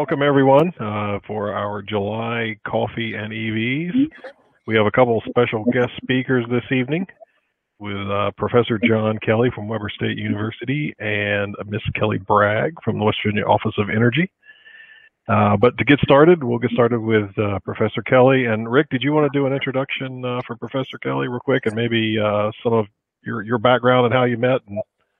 welcome everyone for our July Coffee and EVs. We have a couple special guest speakers this evening with Professor John Kelly from Weber State University and Miss Kelly Bragg from the West Virginia Office of Energy. But to get started, we'll get started with Professor Kelly. And Rick, did you want to do an introduction for Professor Kelly real quick, and maybe some of your background and how you met? And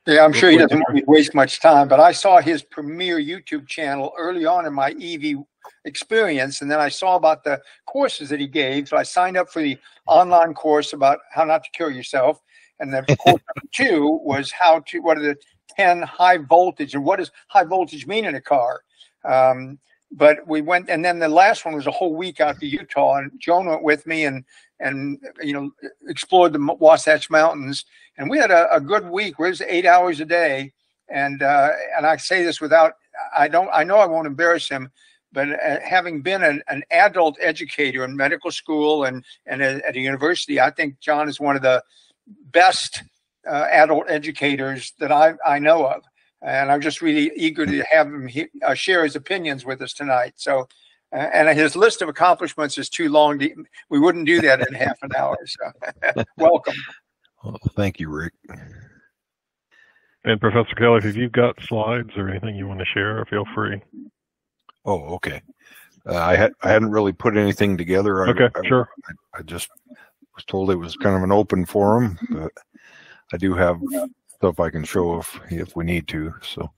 yeah, I'm sure he doesn't want me to waste much time, but I saw his premier YouTube channel early on in my EV experience, and then I saw about the courses that he gave. So I signed up for the online course about how not to kill yourself. And then course number 2 was what are the 10 high voltage, and what does high voltage mean in a car? But we went, and then the last one was a whole week out to Utah, and Joan went with me and explored the Wasatch Mountains, and we had a good week. It was 8 hours a day, and I say this without, I know I won't embarrass him, but having been an adult educator in medical school and at a university, I think John is one of the best adult educators that I know of. And I'm just really eager to have him share his opinions with us tonight. So, and his list of accomplishments is too long. We wouldn't do that in half an hour. So, welcome. Well, thank you, Rick. And Professor Kelly, if you've got slides or anything you want to share, feel free. Oh, okay. I hadn't really put anything together. Okay, sure. I just was told it was kind of an open forum, but I do have stuff I can show if we need to. So,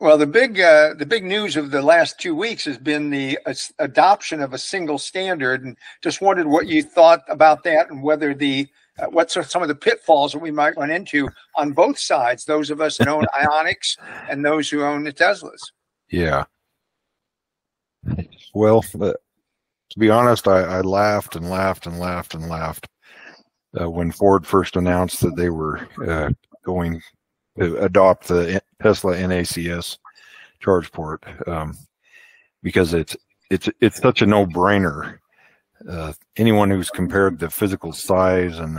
well, the big news of the last 2 weeks has been the adoption of a single standard, and just wondered what you thought about that, and whether what are some of the pitfalls that we might run into on both sides, those of us that own Ionics and those who own the Teslas. Yeah. Well, to be honest, I laughed and laughed and laughed and laughed when Ford first announced that they were going to adopt the Tesla NACS charge port, because it's such a no-brainer. Anyone who's compared the physical size and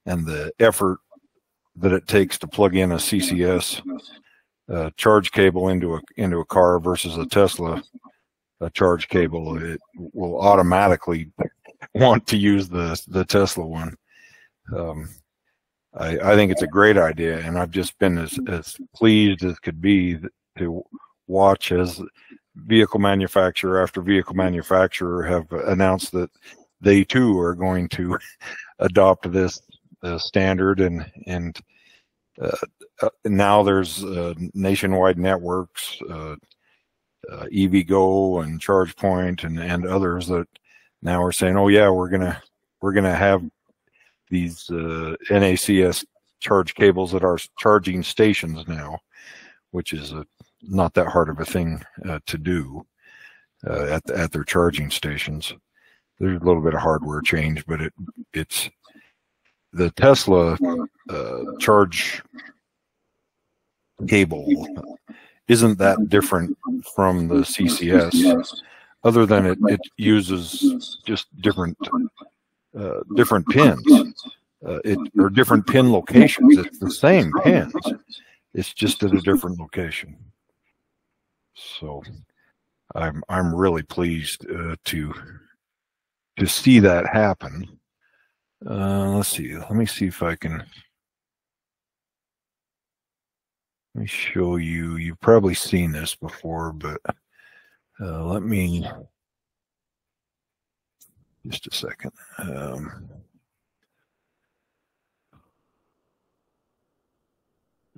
the effort that it takes to plug in a CCS charge cable into a car versus a Tesla charge cable, it will automatically want to use the Tesla one. I think it's a great idea, and I've just been as pleased as could be to watch as vehicle manufacturer after vehicle manufacturer have announced that they too are going to adopt this standard, and now there's nationwide networks, EVgo and ChargePoint and others that now are saying, oh yeah, we're gonna have these NACS charge cables at our charging stations now, which is not that hard of a thing to do at their charging stations. There's a little bit of hardware change, but it's the Tesla charge cable isn't that different from the CCS, other than it uses just different pins, or different pin locations. It's the same pins, it's just at a different location. So I'm really pleased to see that happen. Let's see. Let me see if I can. Let me show you. You've probably seen this before, but let me. Just a second.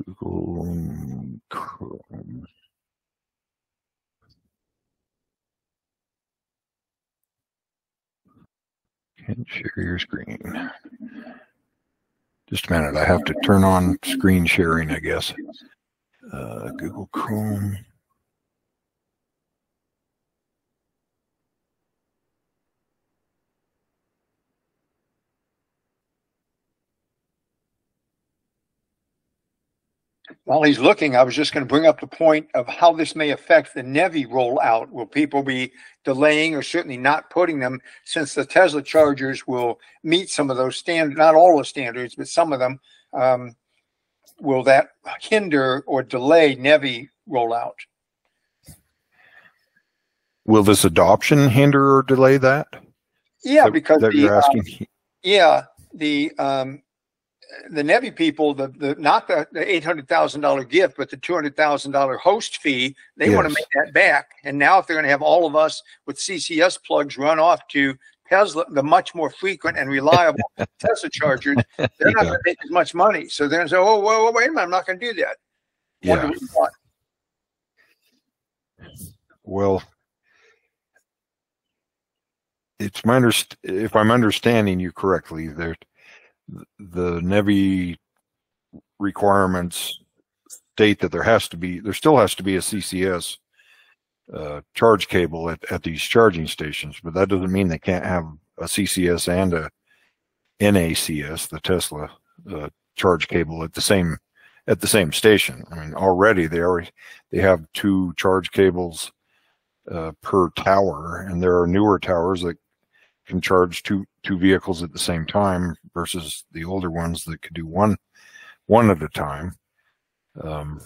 Google Chrome. Can't share your screen. Just a minute. I have to turn on screen sharing, I guess. Google Chrome. While he's looking, I was just going to bring up the point of how this may affect the NEVI rollout. Will people be delaying or certainly not putting them, since the Tesla chargers will meet some of those standards, not all the standards, but some of them? Will that hinder or delay NEVI rollout? Will this adoption hinder or delay that? Yeah, because that you're asking. The Nevi people, not the $800,000 gift, but the $200,000 host fee, they want to make that back. And now if they're going to have all of us with CCS plugs run off to Tesla, the much more frequent and reliable Tesla chargers, they're not going to make as much money. So they're going to say, oh, well, wait a minute, I'm not going to do that. What do we want? Well, it's my if I'm understanding you correctly, the NEVI requirements state that there still has to be a CCS charge cable at these charging stations, but that doesn't mean they can't have a CCS and a NACS, the Tesla charge cable at the same station. I mean, already they have 2 charge cables per tower, and there are newer towers that can charge two vehicles at the same time versus the older ones that could do one at a time. I'm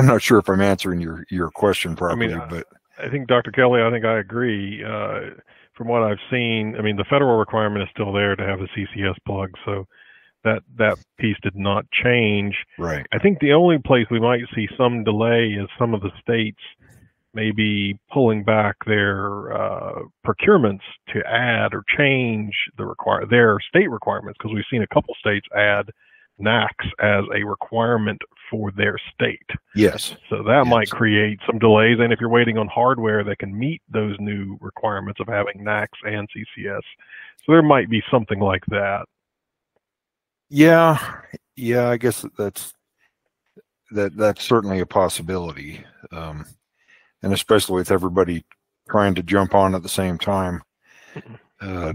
not sure if I'm answering your question properly, but I think Dr. Kelly, I agree. From what I've seen, I mean, the federal requirement is still there to have the CCS plug, so that piece did not change. Right. I think the only place we might see some delay is some of the states maybe pulling back their procurements to add or change their state requirements, because we've seen a couple states add NACS as a requirement for their state. Yes. So that might create some delays, and if you're waiting on hardware that can meet those new requirements of having NACS and CCS, so there might be something like that. Yeah, I guess that's certainly a possibility, and especially with everybody trying to jump on at the same time, I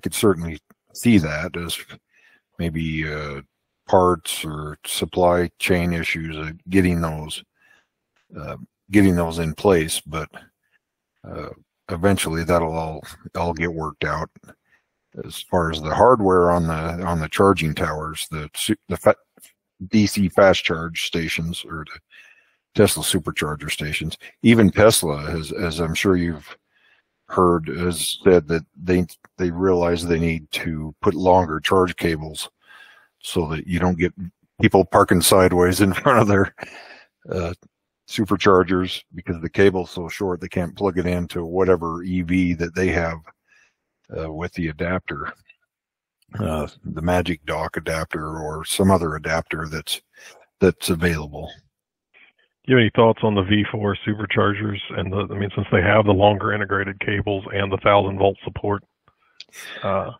could certainly see that as maybe parts or supply chain issues, getting those in place, but eventually that'll all get worked out. As far as the hardware on the charging towers, the DC fast charge stations or the Tesla supercharger stations, even Tesla has, as I'm sure you've heard, has said that they realize they need to put longer charge cables so that you don't get people parking sideways in front of their superchargers, because the cable's so short they can't plug it into whatever EV that they have with the adapter, the Magic Dock adapter or some other adapter that's available. Do you have any thoughts on the V4 superchargers and since they have the longer integrated cables and the 1,000-volt support? Well,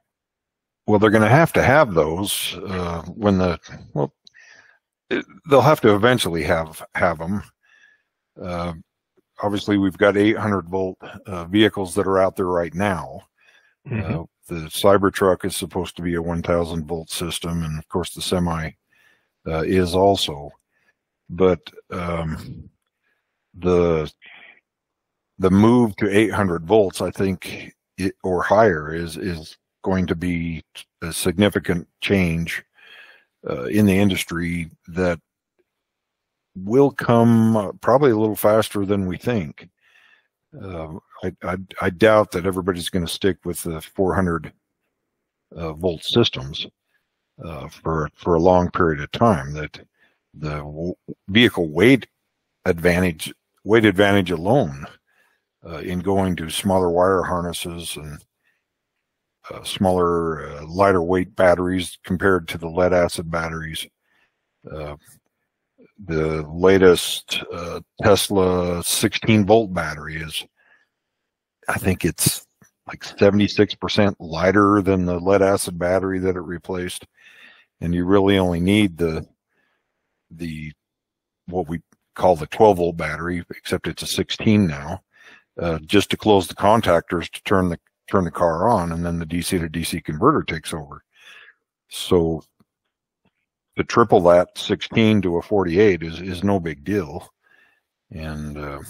they're going to have those they'll have to eventually have them. Obviously, we've got 800-volt vehicles that are out there right now. Mm-hmm. The Cybertruck is supposed to be a 1,000-volt system, and of course the Semi is also. But the move to 800 volts, I think, or higher, is going to be a significant change in the industry that will come probably a little faster than we think. I doubt that everybody's going to stick with the 400 volt systems for a long period of time. That the vehicle weight advantage alone in going to smaller wire harnesses and smaller, lighter weight batteries compared to the lead acid batteries. The latest Tesla 16-volt battery I think it's like 76% lighter than the lead acid battery that it replaced, and you really only need the what we call the 12-volt battery, except it's a 16 now, just to close the contactors to turn the car on, and then the DC to DC converter takes over. So to triple that 16 to a 48 is no big deal. And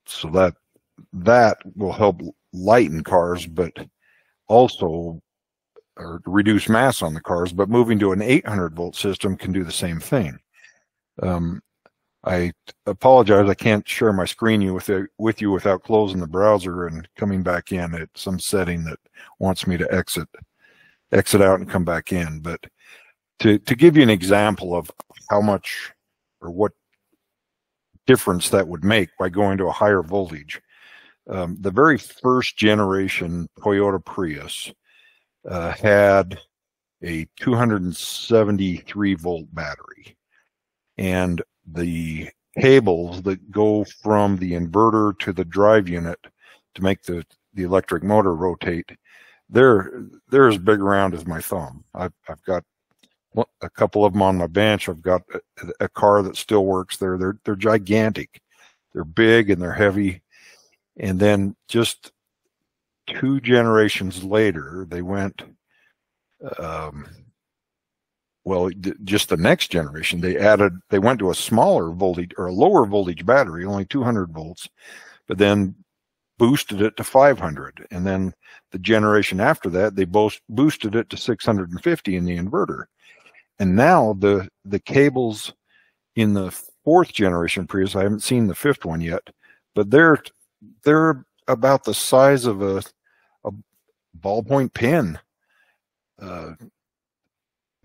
so that will help lighten cars, but also or reduce mass on the cars, but moving to an 800-volt system can do the same thing. I apologize, I can't share my screen with you without closing the browser and coming back in at some setting that wants me to exit out and come back in. But to give you an example of how much or what difference that would make by going to a higher voltage, the very first generation Toyota Prius had a 273 volt battery, and the cables that go from the inverter to the drive unit to make the electric motor rotate, they're as big around as my thumb. I've got a couple of them on my bench. I've got a car that still works there. They're gigantic. They're big and they're heavy. And then just 2 generations later, they went, just the next generation, they went to a smaller voltage or a lower voltage battery, only 200 volts, but then boosted it to 500. And then the generation after that, they both boosted it to 650 in the inverter. And now the cables in the 4th generation Prius, I haven't seen the 5th one yet, but they're about the size of a ballpoint pen.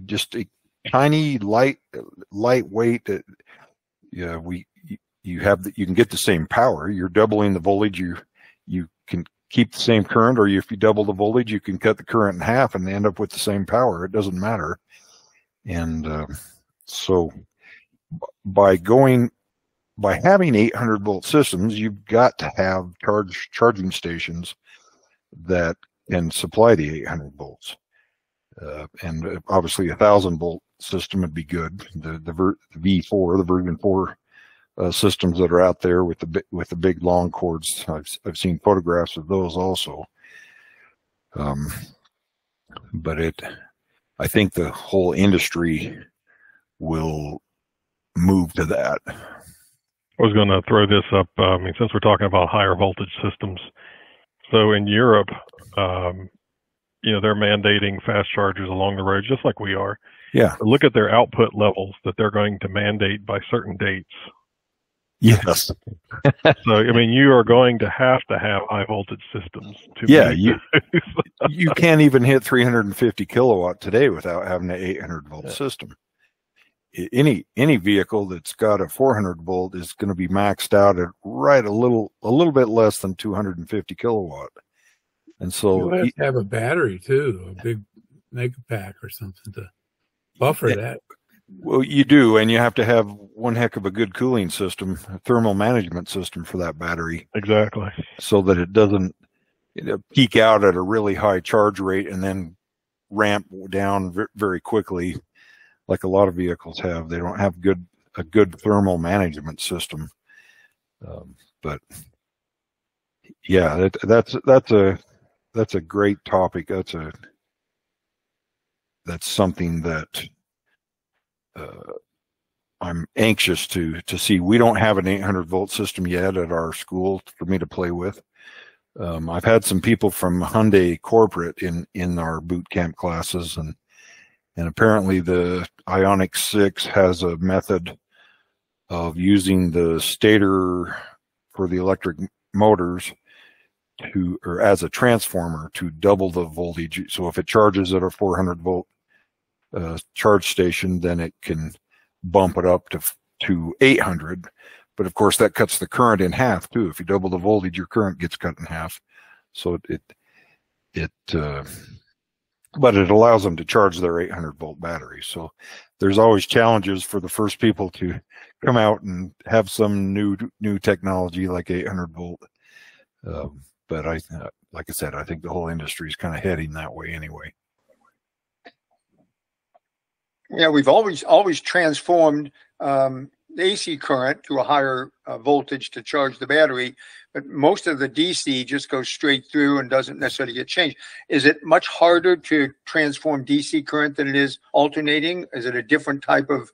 Just a tiny, lightweight. You can get the same power. You're doubling the voltage. You can keep the same current, or if you double the voltage, you can cut the current in half and end up with the same power. It doesn't matter. And so by having 800 volt systems, you've got to have charging stations that can supply the 800 volts. And obviously 1,000 volt system would be good. The V4, the version 4 systems that are out there with the big long cords. I've seen photographs of those also. But I think the whole industry will move to that. I was going to throw this up. Since we're talking about higher voltage systems, so in Europe, they're mandating fast chargers along the road, just like we are. Yeah. But look at their output levels that they're going to mandate by certain dates. Yes. So, you are going to have high voltage systems. You can't even hit 350 kilowatt today without having an 800 volt system. Any vehicle that's got a 400 volt is going to be maxed out at a little bit less than 250 kilowatt. And so you have to have a battery too, a big mega pack or something to buffer that. Well, you do, and you have to have one heck of a good cooling system, a thermal management system for that battery. Exactly. So that it doesn't peak out at a really high charge rate and then ramp down very quickly, like a lot of vehicles have. They don't have a good thermal management system. But yeah, that's a great topic. That's something that I'm anxious to see. We don't have an 800 volt system yet at our school for me to play with. I've had some people from Hyundai corporate in our boot camp classes, and apparently the Ioniq 6 has a method of using the stator for the electric motors or as a transformer to double the voltage. So if it charges at a 400 volt charge station, then it can bump it up to 800. But of course that cuts the current in half too. If you double the voltage, your current gets cut in half. So but it allows them to charge their 800 volt battery. So there's always challenges for the first people to come out and have some new technology like 800 volt. But like I said, I think the whole industry is kind of heading that way anyway. Yeah, we've always transformed the AC current to a higher voltage to charge the battery, but most of the DC just goes straight through and doesn't necessarily get changed. Is it much harder to transform DC current than it is alternating? Is it a different type of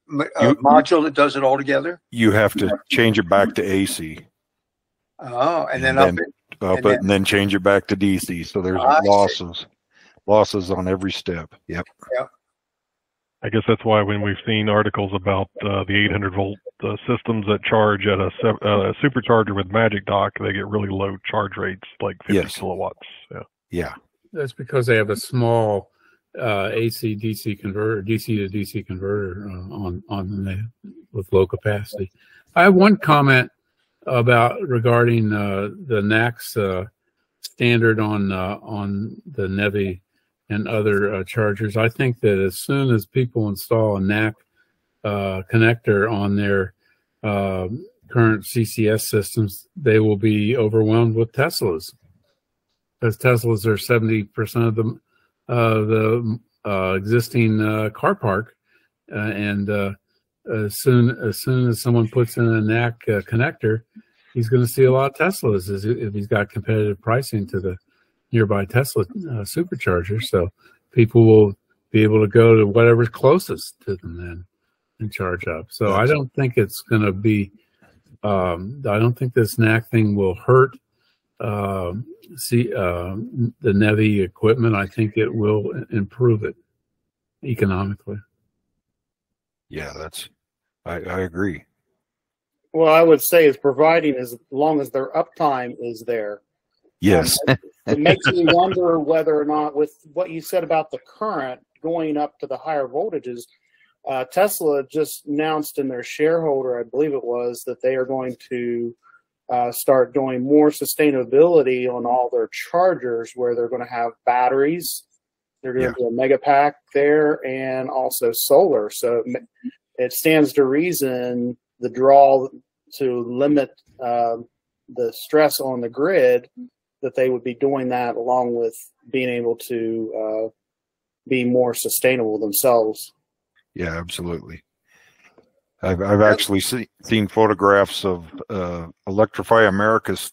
module that does it all together? You have to change it back to AC. Oh, and then then change it back to DC. So there's losses. losses on every step. Yep. Yeah. I guess that's why when we've seen articles about the 800-volt systems that charge at a supercharger with Magic Dock, they get really low charge rates, like 50 kilowatts. Yeah. Yeah. That's because they have a small AC DC converter, DC to DC converter with low capacity. I have one comment regarding the NAC's standard on the NEVI and other chargers. I think that as soon as people install a NAC connector on their current CCS systems, they will be overwhelmed with Teslas, because Teslas are 70% of the existing car park, and as soon as someone puts in a NAC connector, he's going to see a lot of Teslas if he's got competitive pricing to the nearby Tesla supercharger. So people will be able to go to whatever's closest to them then and charge up. So I don't think it's going to be, I don't think this NAC thing will hurt the NEVI equipment. I think it will improve it economically. Yeah, I agree. Well, I would say is providing as long as their uptime is there. Yes. It makes me wonder whether or not, with what you said about the current going up to the higher voltages, Tesla just announced in their shareholder, I believe it was, that they are going to start doing more sustainability on all their chargers, where they're going to have batteries. They're going to do a mega pack there, and also solar. So it stands to reason the draw to limit the stress on the grid, that they would be doing that along with being able to be more sustainable themselves. Yeah, absolutely. I've actually seen photographs of Electrify America's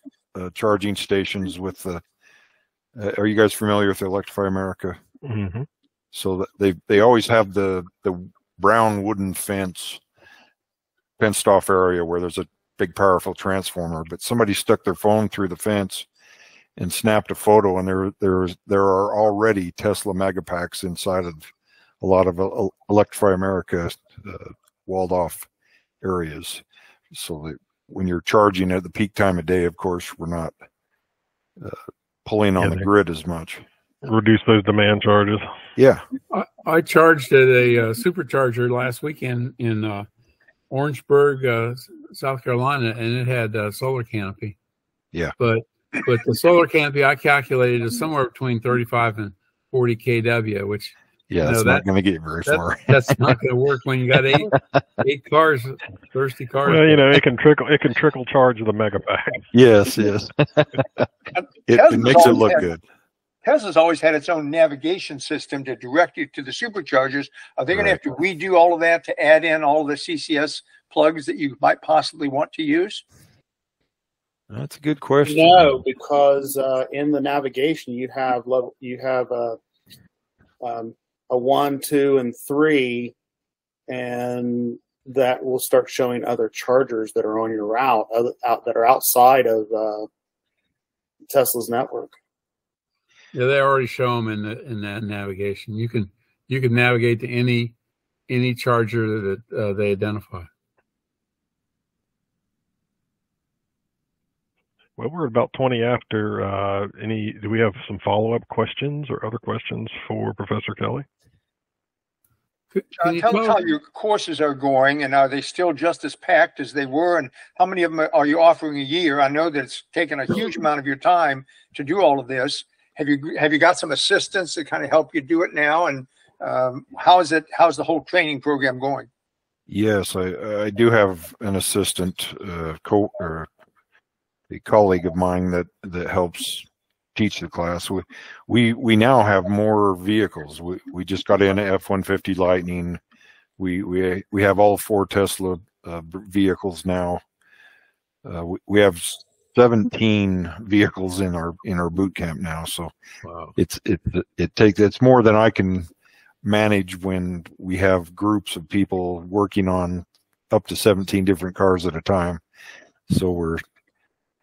charging stations with the. Are you guys familiar with Electrify America? Mm-hmm. So they always have the brown wooden fenced off area where there's a big powerful transformer, but somebody stuck their phone through the fence and snapped a photo, and there are already Tesla megapacks inside of a lot of Electrify America walled off areas. So that when you're charging at the peak time of day, of course, we're not pulling on the grid as much. Reduce those demand charges. Yeah. I charged at a supercharger last weekend in Orangeburg, South Carolina, and it had a solar canopy. Yeah. But the solar canopy I calculated is somewhere between 35 and 40 kW, which that's not going to get very far. That's not going to work when you got eight cars, thirsty cars. Well, it can trickle charge the mega pack. Yes. It makes it look good. Tesla's always had its own navigation system to direct you to the superchargers. Are they going to have to redo all of that to add in all the CCS plugs that you might possibly want to use? That's a good question. No, because in the navigation you have a 1, 2, and 3, and that will start showing other chargers that are on your route that are outside of Tesla's network. Yeah, they already show them in that navigation. You can navigate to any charger that they identify. Well, we're about 20 after. Do we have some follow-up questions or other questions for Professor Kelly? Tell us how your courses are going, and are they still just as packed as they were? And how many of them are you offering a year? I know that it's taken a huge amount of your time to do all of this. Have you got some assistants that kind of help you do it now? And how's the whole training program going? Yes, I do have an assistant, or a colleague of mine that helps teach the class. We now have more vehicles. We just got in a F-150 Lightning. We have all 4 Tesla vehicles now. We have 17 vehicles in our boot camp now. So wow. It's more than I can manage when we have groups of people working on up to 17 different cars at a time. So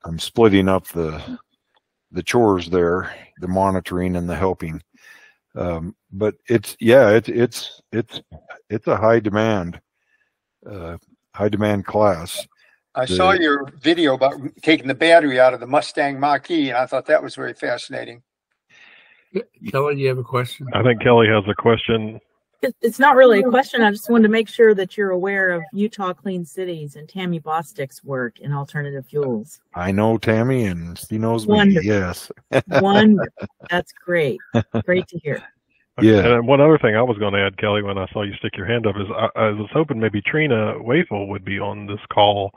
I'm splitting up the chores there, the monitoring and the helping. But it's a high demand class. I saw your video about taking the battery out of the Mustang Mach-E, and I thought that was very fascinating. Kelly, you have a question? I think Kelly has a question. It's not really a question. I just wanted to make sure that you're aware of Utah Clean Cities and Tammy Bostick's work in alternative fuels. I know Tammy, and she knows Wonderful. me. Yes. Wonderful. That's great. Great to hear. Okay. Yeah. And one other thing I was going to add, Kelly, when I saw you stick your hand up, is I was hoping maybe Trina Wafel would be on this call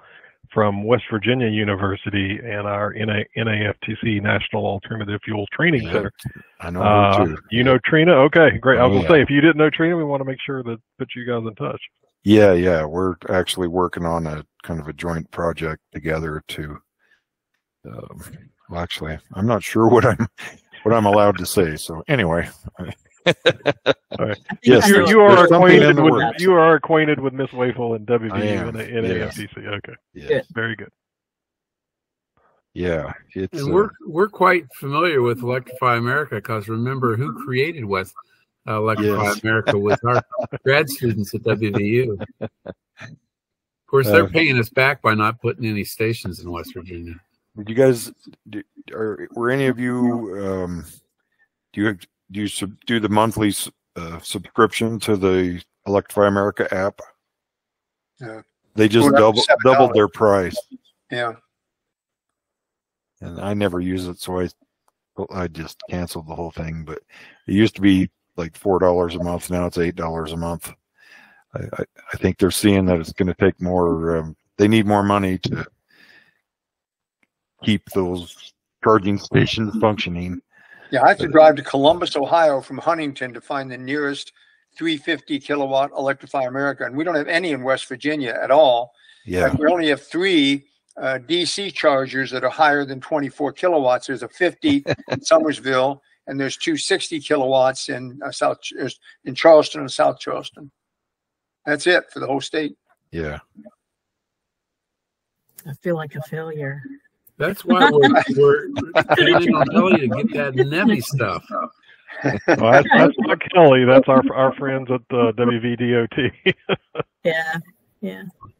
from West Virginia University and our NAFTC National Alternative Fuel Training Center. I know her too. You know Trina? Okay, great. I was going to Yeah. say, if you didn't know Trina, we want to make sure that put you guys in touch. Yeah. We're actually working on a kind of a joint project together to. Well, actually, I'm not sure what I'm allowed to say. So anyway. All right. Yes, you are there's something in the you are acquainted with Miss Wafel and I WVU am, and yes. NAFTC. Okay, Yeah. very good. Yeah. It's And we're quite familiar with Electrify America because remember who created West Electrify Yes. America with our grad students at WVU. Of course, they're paying us back by not putting any stations in West Virginia. Did you guys? Were any of you? Do you do the monthly subscription to the Electrify America app? Yeah. They just doubled their price, Yeah. and I never use it, so I just canceled the whole thing. But it used to be like $4 a month. Now it's $8 a month. I think they're seeing that it's going to take more. They need more money to keep those charging stations functioning. Yeah, I have to drive to Columbus, Ohio from Huntington to find the nearest 350 kilowatt Electrify America. And we don't have any in West Virginia at all. Yeah. In fact, we only have 3 DC chargers that are higher than 24 kilowatts. There's a 50 in Somersville, and there's 2 60 kilowatts in Charleston and South Charleston. That's it for the whole state. Yeah. I feel like a failure. That's why we're depending on Kelly to get that NEMI stuff. Well, that's not Kelly. That's our friends at WVDOT. Yeah.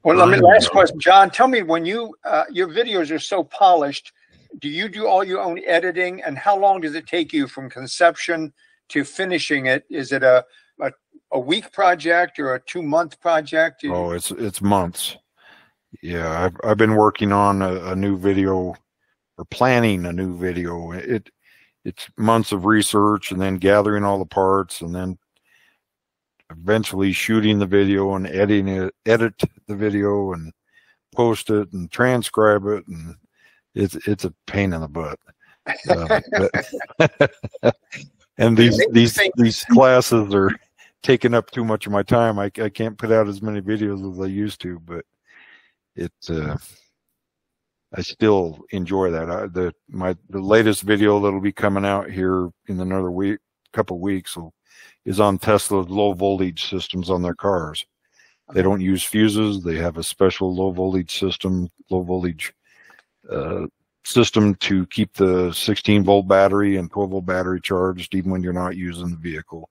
Well, last question, John. Tell me, when your videos are so polished, do you do all your own editing, and how long does it take you from conception to finishing it? Is it a week project or a 2-month project? Oh, it's months. Yeah, I've been working on a new video, or planning a new video. It's months of research, and then gathering all the parts, and then eventually shooting the video and edit the video and post it and transcribe it, and it's a pain in the butt. And these classes are taking up too much of my time. I can't put out as many videos as I used to, but I still enjoy that. The latest video that'll be coming out here in another couple weeks is on Tesla's low voltage systems on their cars. They don't use fuses. They have a special low voltage system to keep the 16-volt battery and 12-volt battery charged even when you're not using the vehicle.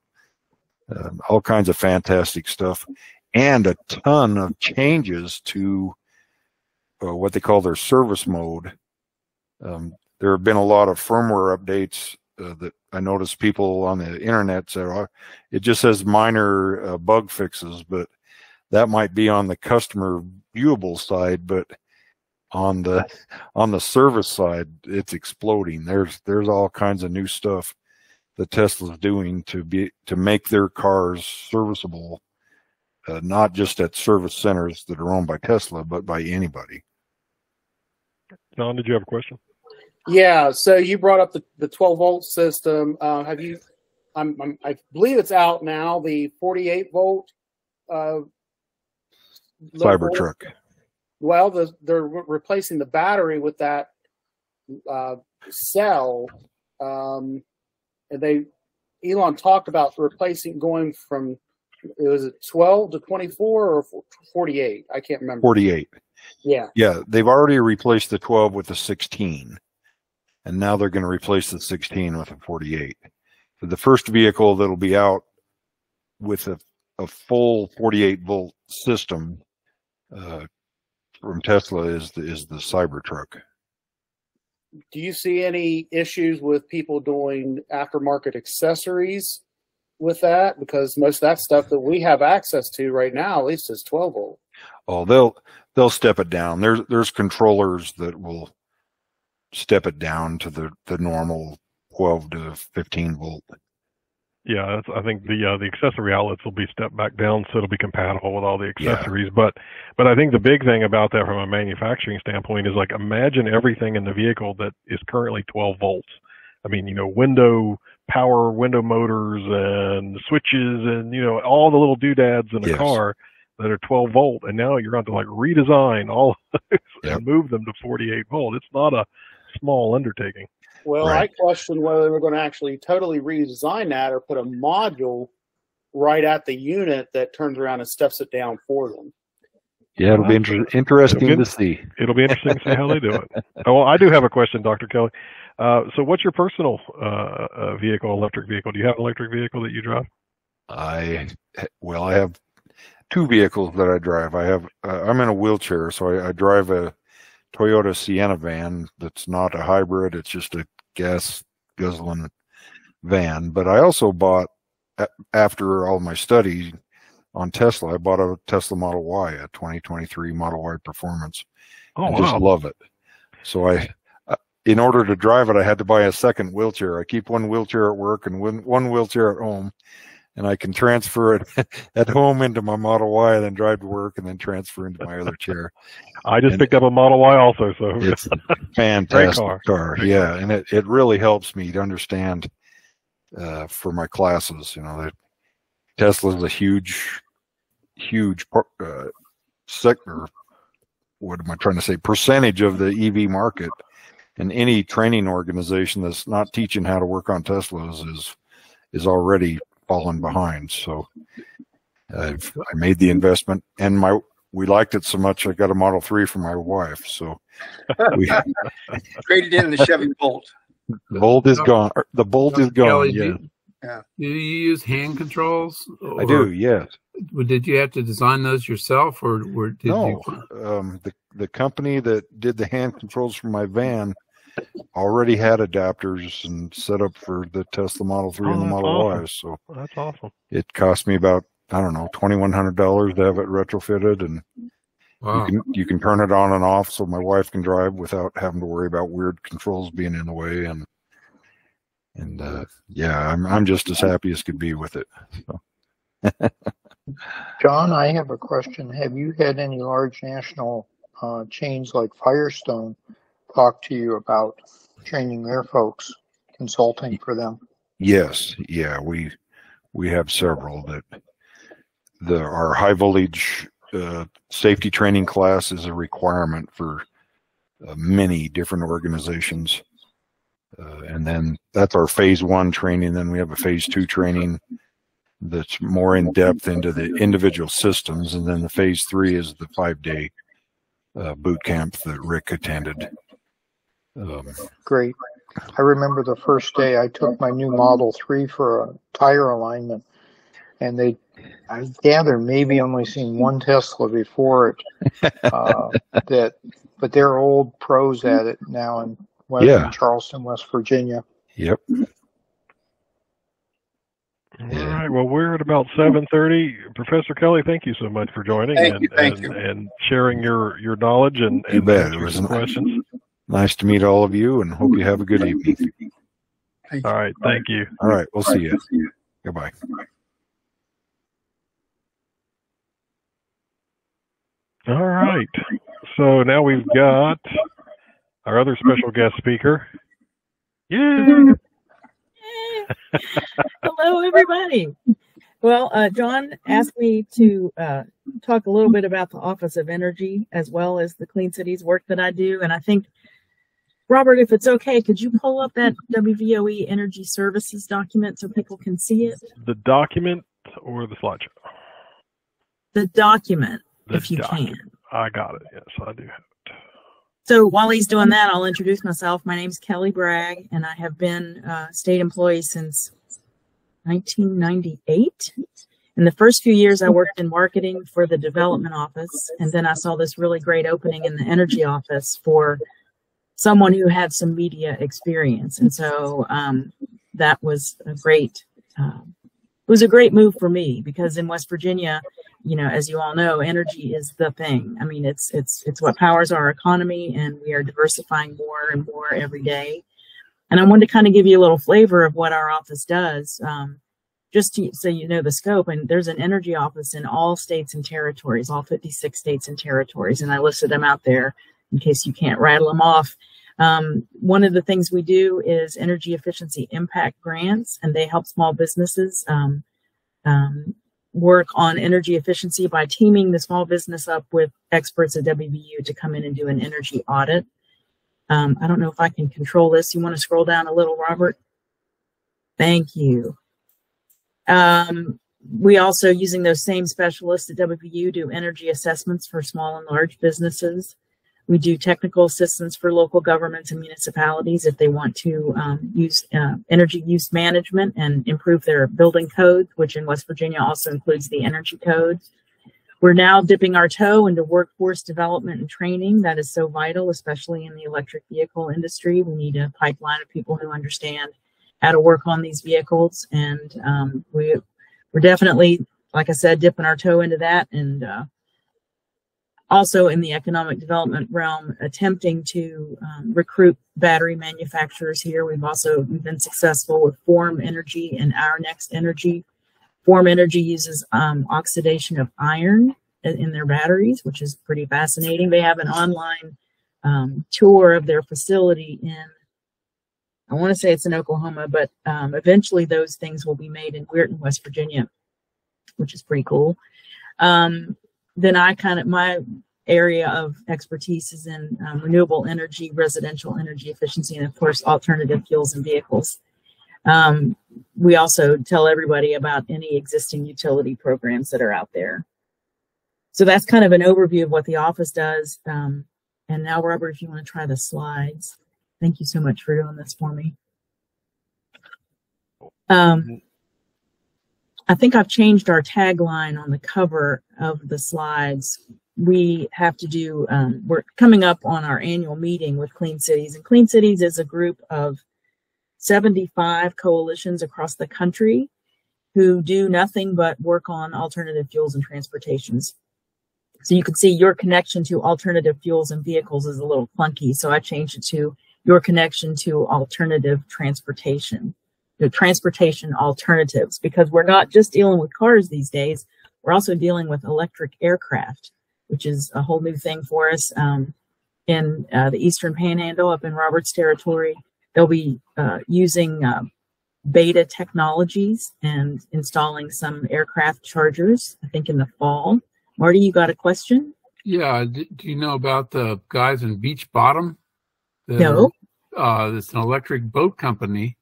All kinds of fantastic stuff, and a ton of changes to what they call their service mode. There have been a lot of firmware updates that I noticed people on the internet said, oh, it just says minor bug fixes, but that might be on the customer viewable side, but on the service side, it's exploding. There's all kinds of new stuff that Tesla's doing to make their cars serviceable, not just at service centers that are owned by Tesla, but by anybody. John, did you have a question? Yeah. So you brought up the 12-volt system. Have you? I believe it's out now. The 48-volt Cybertruck. Well, they're replacing the battery with that cell, and Elon talked about going from, was it 12 to 24 or 48? I can't remember. 48. Yeah. Yeah, they've already replaced the 12 with the 16, and now they're going to replace the 16 with a 48. the first vehicle that'll be out with a full 48-volt system from Tesla is the Cybertruck. Do you see any issues with people doing aftermarket accessories with that? Because most of that stuff that we have access to right now, at least, is 12 volt. Oh, they'll step it down. There's controllers that will step it down to the normal 12 to 15 volt. Yeah, I think the accessory outlets will be stepped back down, so it'll be compatible with all the accessories. Yeah. But I think the big thing about that from a manufacturing standpoint is, like, imagine everything in the vehicle that is currently 12 volts. I mean, window power, window motors, and switches, and all the little doodads in a car that are 12 volt, and now you're going to redesign all of those and move them to 48 volt. It's not a small undertaking. Well, I question whether we're going to actually totally redesign that or put a module right at the unit that turns around and steps it down for them. Yeah, it'll be interesting to see. It'll be interesting to see how they do it. Well, I do have a question, Dr. Kelly. So what's your personal electric vehicle? Do you have an electric vehicle that you drive? I have two vehicles that I drive. I'm in a wheelchair, so I drive a Toyota Sienna van that's not a hybrid. It's just a gas guzzling van. But I also bought, after all my studies on Tesla, I bought a Tesla Model Y, a 2023 Model Y Performance. I just love it. So in order to drive it, I had to buy a second wheelchair. I keep one wheelchair at work and one wheelchair at home. And I can transfer it at home into my Model Y, and then drive to work, and then transfer into my other chair. I just picked up a Model Y also, so it's a fantastic car. Yeah, and it really helps me to understand for my classes. That Tesla is a huge sector. What am I trying to say? Percentage of the EV market, and any training organization that's not teaching how to work on Teslas is already fallen behind. So I made the investment, and we liked it so much I got a Model 3 for my wife. So we traded in the Chevy Bolt. The Bolt is gone. The Bolt is gone. Kelly, yeah. Do you use hand controls? I do. Yes. Did you have to design those yourself, or did you? No. The company that did the hand controls for my van already had adapters and set up for the Tesla Model 3 and the Model Y. So that's awesome. It cost me about, $2,100 to have it retrofitted, and you can turn it on and off so my wife can drive without having to worry about weird controls being in the way. And I'm just as happy as could be with it. So. John, I have a question. Have you had any large national chains like Firestone talk to you about training their folks, consulting for them? Yes. Yeah, we have several that our high voltage safety training class is a requirement for many different organizations. And then that's our phase 1 training. Then we have a phase 2 training that's more in depth into the individual systems. And then the phase 3 is the 5-day boot camp that Rick attended. Great. I remember the first day I took my new Model 3 for a tire alignment, and I gather maybe only seen one Tesla before it. But they're old pros at it now in Charleston, West Virginia. Yep. All right. Well, we're at about 7:30. Professor Kelly, thank you so much for joining and sharing your knowledge and answering some questions. Nice to meet all of you, and hope you have a good evening. All right. Thank you. All right. We'll see you. Goodbye. All right. So now we've got our other special guest speaker. Yay! Hello, everybody. Well, John asked me to talk a little bit about the Office of Energy as well as the Clean Cities work that I do. And I think, Robert, if it's okay, could you pull up that WVOE Energy Services document so people can see it? The document or the slideshow? The document, if you can. I got it. Yes, I do have it. So while he's doing that, I'll introduce myself. My name's Kelly Bragg, and I have been a state employee since 1998. In the first few years, I worked in marketing for the development office, and then I saw this really great opening in the energy office for someone who had some media experience. And so that was a great, it was a great move for me, because in West Virginia, you know, as you all know, energy is the thing. I mean, it's what powers our economy, and we are diversifying more and more every day. And I wanted to kind of give you a little flavor of what our office does, so you know the scope. And there's an energy office in all states and territories, all 56 states and territories. And I listed them out there in case you can't rattle them off. One of the things we do is energy efficiency impact grants, and they help small businesses work on energy efficiency by teaming the small business up with experts at WVU to come in and do an energy audit. I don't know if I can control this. You want to scroll down a little, Robert? Thank you. We also, using those same specialists at WVU, do energy assessments for small and large businesses. We do technical assistance for local governments and municipalities if they want to use energy use management and improve their building code, which in West Virginia also includes the energy code. We're now dipping our toe into workforce development and training. That is so vital, especially in the electric vehicle industry. We need a pipeline of people who understand how to work on these vehicles. And we're definitely, like I said, dipping our toe into that. And also in the economic development realm, attempting to recruit battery manufacturers here. We've been successful with Form Energy and Our Next Energy. Form Energy uses oxidation of iron in their batteries, which is pretty fascinating. They have an online tour of their facility in, I want to say it's in Oklahoma, but eventually those things will be made in Weirton, West Virginia, which is pretty cool. Then my area of expertise is in renewable energy, residential energy efficiency, and of course, alternative fuels and vehicles. We also tell everybody about any existing utility programs that are out there. So that's kind of an overview of what the office does. And now, Robert, if you want to try the slides. Thank you so much for doing this for me. I think I've changed our tagline on the cover of the slides. We have to do, we're coming up on our annual meeting with Clean Cities, and Clean Cities is a group of 75 coalitions across the country who do nothing but work on alternative fuels and transportations. So you can see your connection to alternative fuels and vehicles is a little clunky, so I changed it to your connection to alternative transportation. Transportation alternatives, because we're not just dealing with cars these days, we're also dealing with electric aircraft, which is a whole new thing for us. In the Eastern Panhandle up in Robert's territory, they'll be using beta technologies and installing some aircraft chargers, I think in the fall. Marty, you got a question? Yeah, do you know about the guys in Beach Bottom? No. It's an electric boat company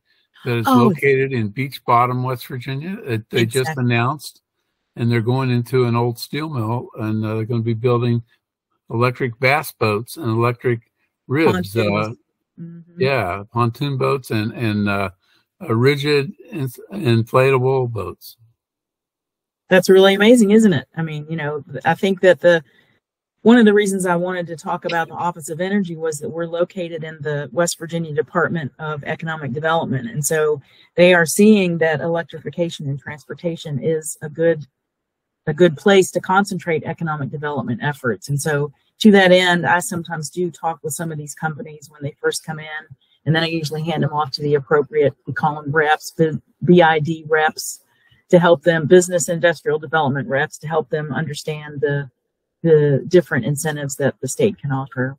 that is located in Beach Bottom, West Virginia. They just announced, and they're going into an old steel mill, and they're going to be building electric bass boats and electric ribs. Yeah, pontoon boats and rigid inflatable boats. That's really amazing, isn't it? I mean, I think that one of the reasons I wanted to talk about the Office of Energy was that we're located in the West Virginia Department of Economic Development. And so they are seeing that electrification in transportation is a good place to concentrate economic development efforts. And so to that end, I sometimes do talk with some of these companies when they first come in, and then I usually hand them off to the appropriate, we call them reps, BID reps, to help them, business industrial development reps, to help them understand the different incentives that the state can offer.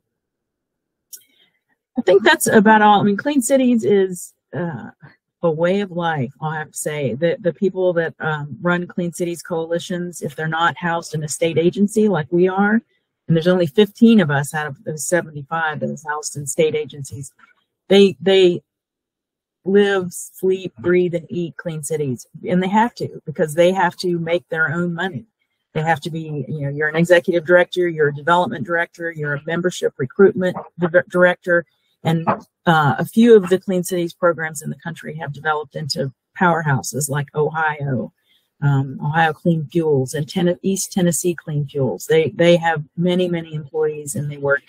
I think that's about all. I mean, Clean Cities is a way of life, I'll have to say. The people that run Clean Cities coalitions, if they're not housed in a state agency like we are, and there's only 15 of us out of the 75 that is housed in state agencies, they live, sleep, breathe, and eat Clean Cities. And they have to, because they have to make their own money. They have to be, you're an executive director, you're a development director, you're a membership recruitment director, and a few of the Clean Cities programs in the country have developed into powerhouses like Ohio, Ohio Clean Fuels, and East Tennessee Clean Fuels. They have many employees, and they work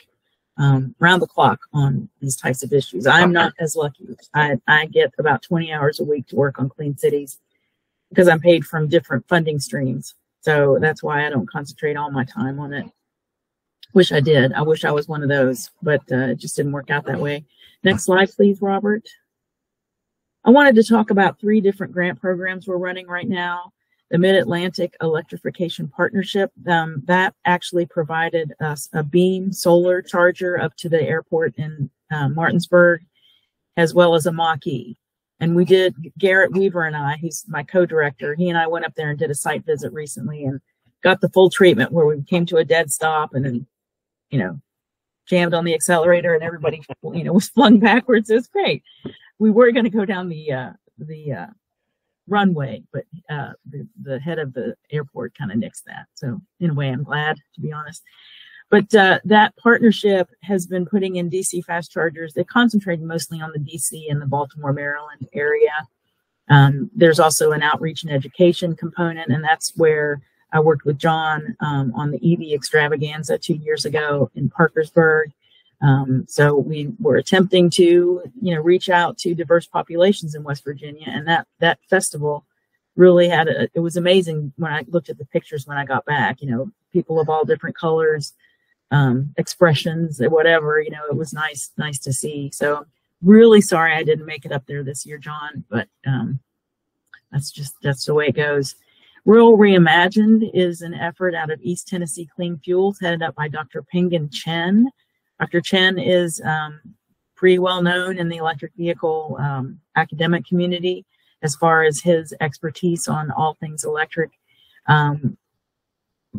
round the clock on these types of issues. I'm not as lucky. I get about 20 hours a week to work on Clean Cities because I'm paid from different funding streams. So that's why I don't concentrate all my time on it. Wish I did. I wish I was one of those, but it just didn't work out that way. Next slide, please, Robert. I wanted to talk about 3 different grant programs we're running right now. The Mid-Atlantic Electrification Partnership, that actually provided us a beam solar charger up to the airport in Martinsburg, as well as a Mach-E. And we did, Garrett Weaver and I, he's my co-director, he and I went up there and did a site visit recently and got the full treatment where we came to a dead stop and then, jammed on the accelerator and everybody, was flung backwards. It was great. We were going to go down the runway, but the head of the airport kind of nixed that. So in a way, I'm glad, to be honest. But that partnership has been putting in DC fast chargers. They concentrate mostly on the DC and the Baltimore, Maryland area. There's also an outreach and education component, and that's where I worked with John on the EV extravaganza 2 years ago in Parkersburg. So we were attempting to, reach out to diverse populations in West Virginia, and that festival really it was amazing when I looked at the pictures when I got back. People of all different colors, expressions, whatever. It was nice to see. So really sorry I didn't make it up there this year, John, but that's the way it goes. Rural Reimagined is an effort out of East Tennessee Clean Fuels, headed up by Dr. Pingin Chen. Dr. Chen is pretty well known in the electric vehicle academic community as far as his expertise on all things electric.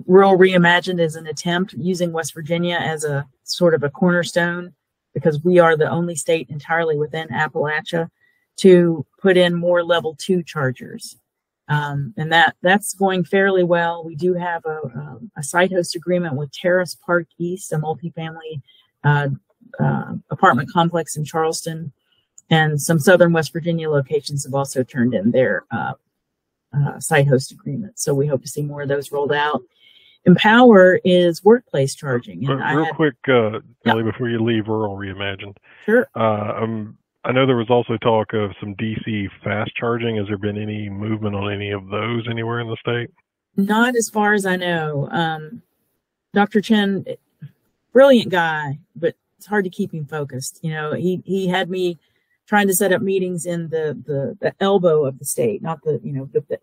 Rural Reimagined is an attempt using West Virginia as a sort of a cornerstone, because we are the only state entirely within Appalachia to put in more level 2 chargers. And that's going fairly well. We do have a site host agreement with Terrace Park East, a multifamily apartment complex in Charleston, and some Southern West Virginia locations have also turned in their site host agreements. So we hope to see more of those rolled out. Empower is workplace charging. And real quick, Kelly, before you leave Rural Reimagined. Sure. I know there was also talk of some DC fast charging. Has there been any movement on any of those anywhere in the state? Not as far as I know. Dr. Chen, brilliant guy, but it's hard to keep him focused. He had me trying to set up meetings in the elbow of the state, not the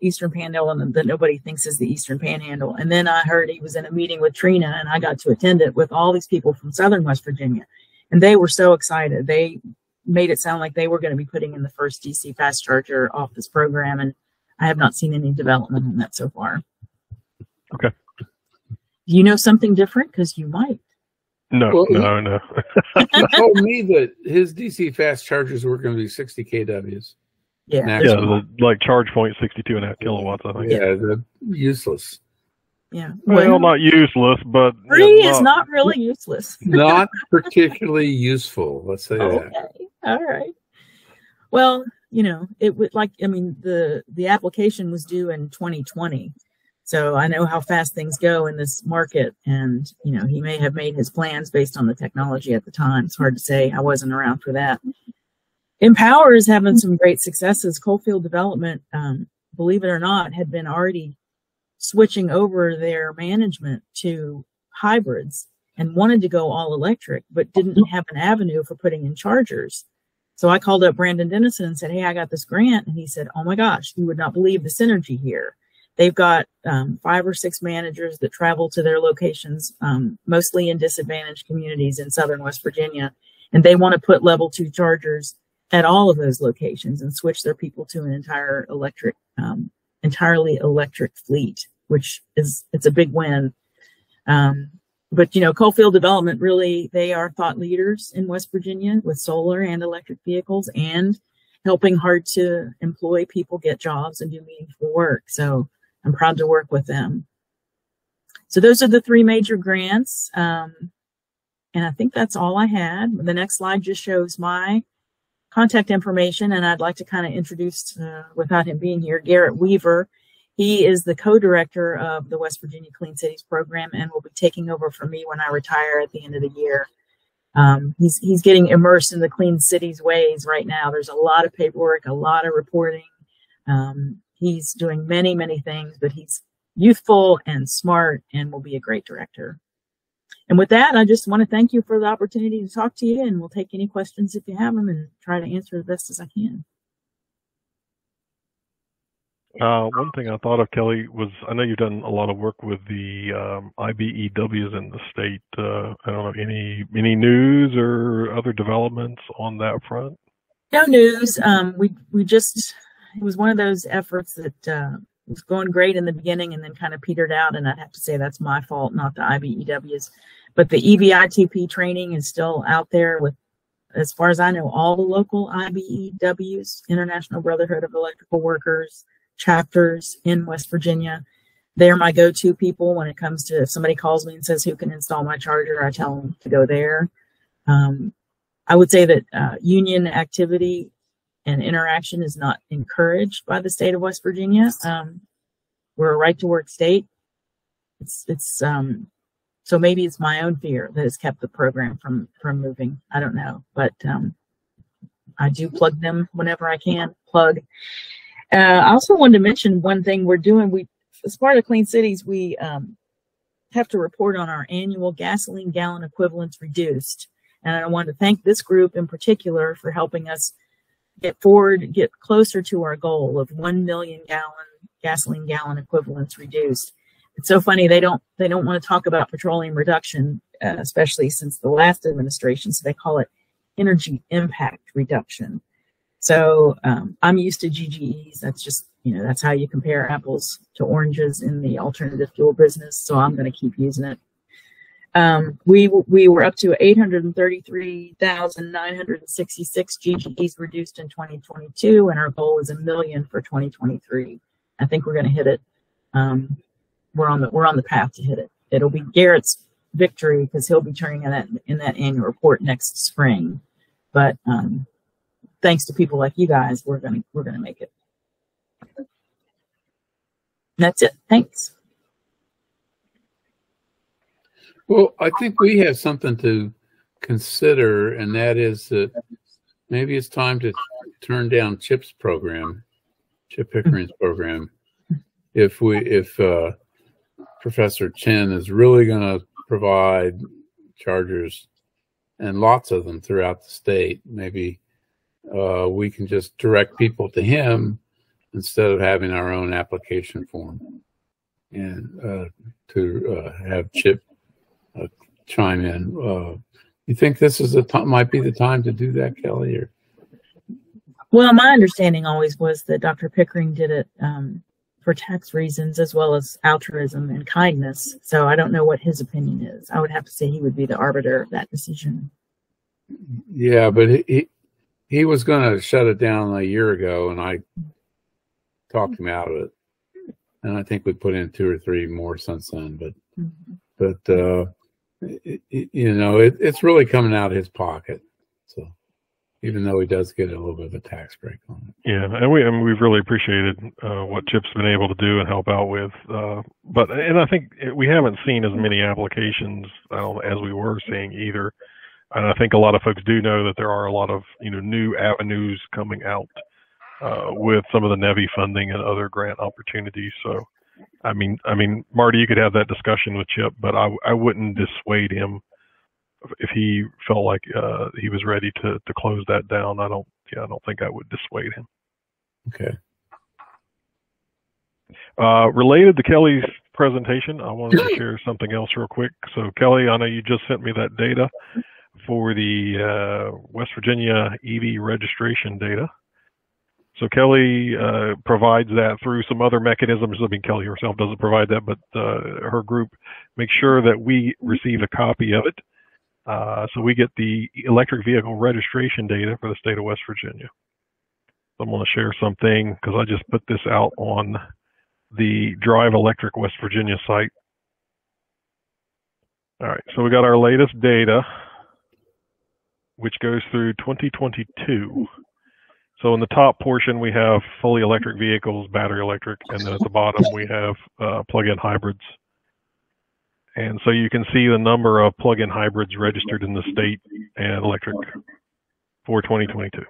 Eastern Panhandle, and that nobody thinks is the Eastern Panhandle. And then I heard he was in a meeting with Trina, and I got to attend it with all these people from Southern West Virginia, and they were so excited. They made it sound like they were going to be putting in the first DC fast charger off this program, and I have not seen any development on that so far. Okay. You know something different? Because you might. No. He told me that his DC fast chargers were going to be 60 kWs. Yeah. Like charge point 62.5 kilowatts, I think. Yeah, they're useless. Yeah. Well, not useless, but free is not really useless. Not particularly useful. Let's say that. All right. Well, it would the application was due in 2020. So I know how fast things go in this market, and, he may have made his plans based on the technology at the time. It's hard to say. I wasn't around for that. Empower is having some great successes. Coalfield Development, believe it or not, had been already switching over their management to hybrids and wanted to go all electric, but didn't have an avenue for putting in chargers. So I called up Brandon Dennison and said, hey, I got this grant. And he said, oh my gosh, you would not believe the synergy here. They've got 5 or 6 managers that travel to their locations, mostly in disadvantaged communities in Southern West Virginia. And they want to put level 2 chargers at all of those locations and switch their people to an entirely electric fleet, which it's a big win. But Coalfield Development, really, they are thought leaders in West Virginia with solar and electric vehicles and helping hard to employ people get jobs and do meaningful work. So I'm proud to work with them. So those are the 3 major grants. And I think that's all I had. The next slide just shows my contact information, and I'd like to kind of introduce, without him being here, Garrett Weaver. He is the co-director of the West Virginia Clean Cities program and will be taking over for me when I retire at the end of the year. He's getting immersed in the Clean Cities ways right now. There's a lot of paperwork, a lot of reporting. He's doing many, many things, but he's youthful and smart and will be a great director. And with that, I just want to thank you for the opportunity to talk to you, and we'll take any questions if you have them and try to answer as best as I can. One thing I thought of, Kelly, was I know you've done a lot of work with the IBEWs in the state. I don't know, any news or other developments on that front? No news. We just, it was one of those efforts that was going great in the beginning and then kind of petered out, and I'd have to say that's my fault, not the IBEWs. But the EVITP training is still out there with, as far as I know, all the local IBEWs, International Brotherhood of Electrical Workers, chapters in West Virginia. They're my go-to people when it comes to, if somebody calls me and says, who can install my charger, I tell them to go there. I would say that union activity and interaction is not encouraged by the state of West Virginia. We're a right-to-work state. So maybe it's my own fear that has kept the program from moving. I don't know, but I do plug them whenever I can. I also wanted to mention one thing we're doing. As part of Clean Cities, we have to report on our annual gasoline gallon equivalents reduced. And I wanted to thank this group in particular for helping us get closer to our goal of 1 million gasoline gallon equivalents reduced. It's so funny, they don't want to talk about petroleum reduction, especially since the last administration, so they call it energy impact reduction. So I'm used to GGEs. That's just, that's how you compare apples to oranges in the alternative fuel business. So I'm going to keep using it. We were up to 833,966 GGEs reduced in 2022, and our goal is 1 million for 2023. I think we're going to hit it. We're on the path to hit it. It'll be Garrett's victory because he'll be turning in that annual report next spring. But thanks to people like you guys, we're gonna make it. That's it. Thanks. Well, I think we have something to consider, and that is that maybe it's time to turn down Chip Pickering's program. If Professor Chen is really going to provide chargers and lots of them throughout the state, maybe we can just direct people to him instead of having our own application form, and to have Chip chime in. You think this is might be the time to do that, Kelly? Or? Well, my understanding always was that Dr. Pickering did it for tax reasons as well as altruism and kindness. So I don't know what his opinion is. I would have to say he would be the arbiter of that decision. Yeah, but he was going to shut it down a year ago, and I talked him out of it. And I think we put in 2 or 3 more since then. But it's really coming out of his pocket. So even though he does get a little bit of a tax break on it. Yeah, and we've really appreciated what Chip's been able to do and help out with. But I think we haven't seen as many applications as we were seeing either. And I think a lot of folks do know that there are a lot of new avenues coming out with some of the NEVI funding and other grant opportunities. So, I mean, Marty, you could have that discussion with Chip, but I wouldn't dissuade him if he felt like he was ready to close that down. I don't think I would dissuade him. Okay. Related to Kelly's presentation, I wanted to share something else real quick. So Kelly, I know you just sent me that data for the West Virginia EV registration data. So Kelly provides that through some other mechanisms. I mean, Kelly herself doesn't provide that, but her group makes sure that we receive a copy of it. So we get the electric vehicle registration data for the state of West Virginia. So I'm going to share something because I just put this out on the Drive Electric West Virginia site. All right, so we got our latest data. which goes through 2022. So in the top portion, we have fully electric vehicles, battery electric, and then at the bottom, we have plug-in hybrids. And so you can see the number of plug-in hybrids registered in the state and electric for 2022.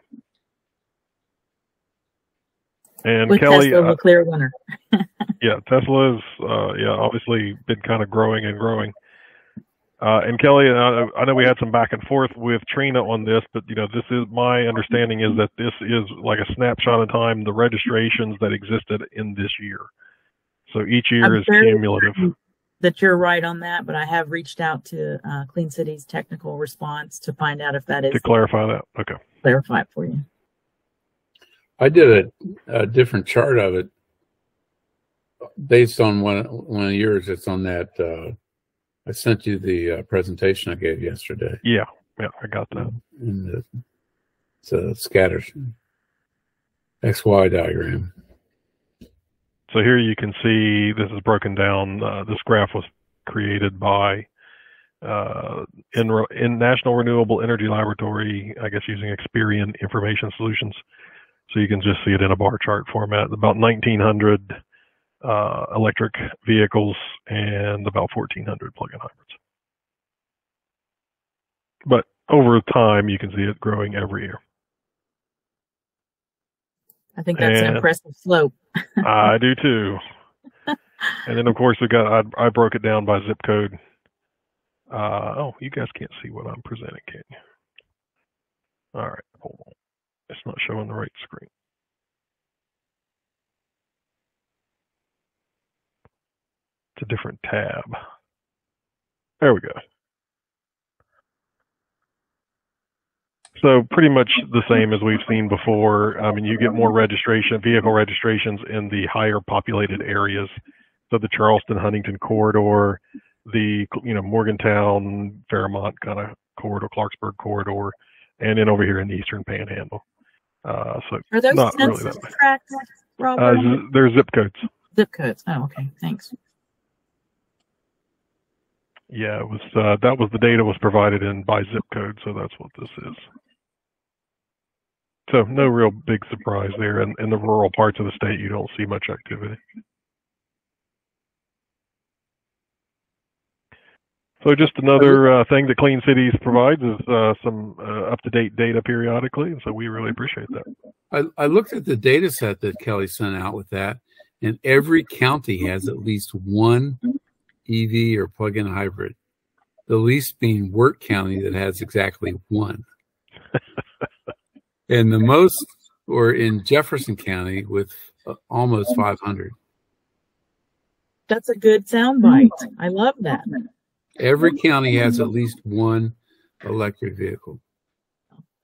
And with Kelly, Tesla, the clear winner. yeah, Tesla's obviously been kind of growing and growing. And Kelly, I know we had some back and forth with Trina on this, but this is my understanding is that this is like a snapshot in time, the registrations that existed in this year. So each year is cumulative. That you're right on that, but I have reached out to Clean Cities technical response to find out if that is to clarify that. Okay, clarify it for you. I did a different chart of it based on one of yours. It's on that. I sent you the presentation I gave yesterday. Yeah, I got that. And it's a scatter XY diagram. So here you can see this is broken down. This graph was created by in National Renewable Energy Laboratory, I guess using Experian Information Solutions. So you can just see it in a bar chart format. About 1,900 electric vehicles and about 1,400 plug-in hybrids. But over time, you can see it growing every year. I think that's an impressive slope. I do too. And then, of course, I broke it down by zip code. You guys can't see what I'm presenting, can you? All right, hold on. It's not showing the right screen. It's a different tab. There we go. So pretty much the same as we've seen before. I mean, you get more vehicle registrations in the higher populated areas. So the Charleston-Huntington corridor, the Morgantown, Fairmont kind of corridor, Clarksburg corridor, and then over here in the Eastern Panhandle. So are those not census really that tracts, Robert? They're zip codes. Zip codes. Oh, okay. Thanks. Yeah, it was that was the data was provided in by zip code, so that's what this is. So no real big surprise there. In the rural parts of the state, you don't see much activity. So just another thing that Clean Cities provides is some up-to-date data periodically, and so we really appreciate that. I looked at the data set that Kelly sent out with that, and every county has at least one EV or plug-in hybrid, the least being Wirt County that has exactly one. And the most were in Jefferson County with almost 500. That's a good soundbite. I love that. Every county has at least one electric vehicle.